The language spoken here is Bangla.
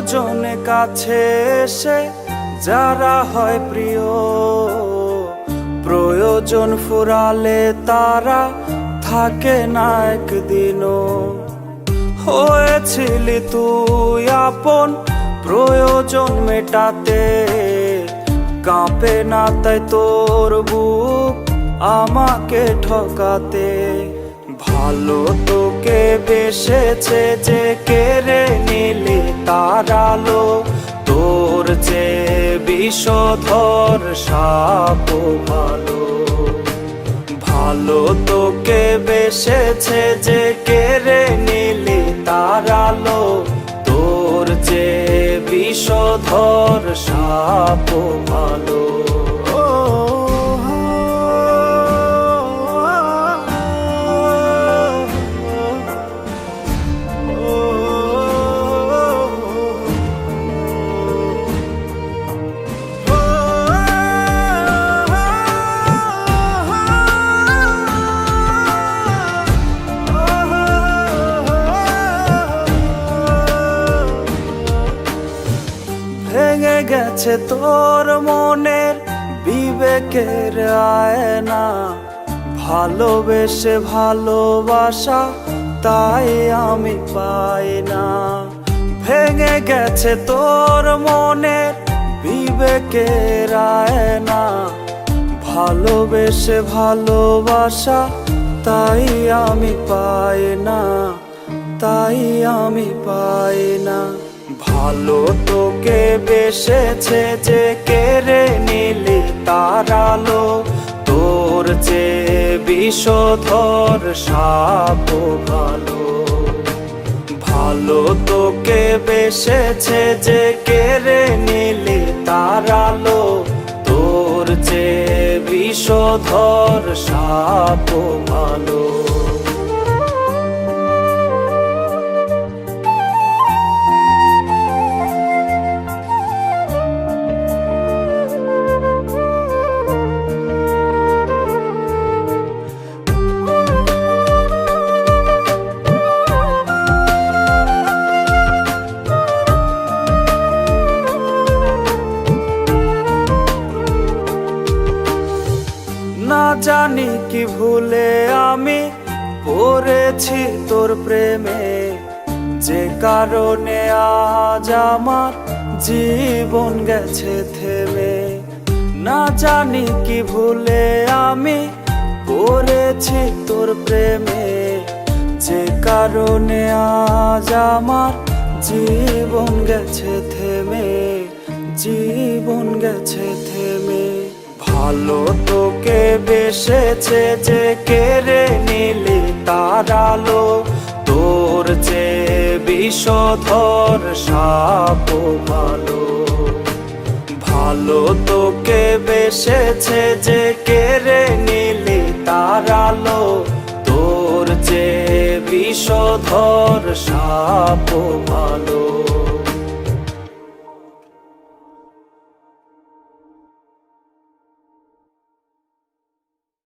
দুজনে কাছে এসে যারা হয় প্রিয়, প্রয়োজন ফুরালে তারা থাকে না একদিনও। হয়েছিলি তুই আপন প্রয়োজন মেটাতে, কাঁপে না তাই তোর বুক আমাকে ঠকাতে। ভালো তোকে বেসেছে যে কেড়ে নিলি তার আলো, তোর যে বিষধর সাপ ভালো। ভালো তোকে বেসেছে যে কেড়ে নিলি তার আলো, তোর যে বিষধর সাপ ভালো। ভেঙে গেছে তোর মনের বিবেকের আয়না, ভালোবেসে ভালোবাসা তাই আমি পাই না। ভেঙে গেছে তোর মনের বিবেকের আয়না, ভালোবেসে ভালোবাসা তাই আমি পাই না, তাই আমি পাই না। ভালো তোকে বেসেছে যে কেড়ে নিলি তার আলো, তোর যে বিষধর সাপ ভালো। ভালো তোকে বেসেছে যে কেড়ে নিলি তার আলো, তোর যে বিষধর সাপ ভালো। না জানি কি ভুলে আমি পড়েছি তোর প্রেমে, যে কারণে আজ আমার জীবন গেছে থেমে। না জানি কি ভুলে আমি পড়েছি তোর প্রেমে, যে কারণে আজ আমার জীবন গেছে থেমে, জীবন গেছে থেমে। ভালো তোকে বেসেছে যে কেড়ে নিলি তার আলো, তোর যে বিষধর সাপ ভালো। ভালো তোকে বেসেছে যে কেড়ে নিলি তার আলো, তোর যে বিষধর সাপ ভালো।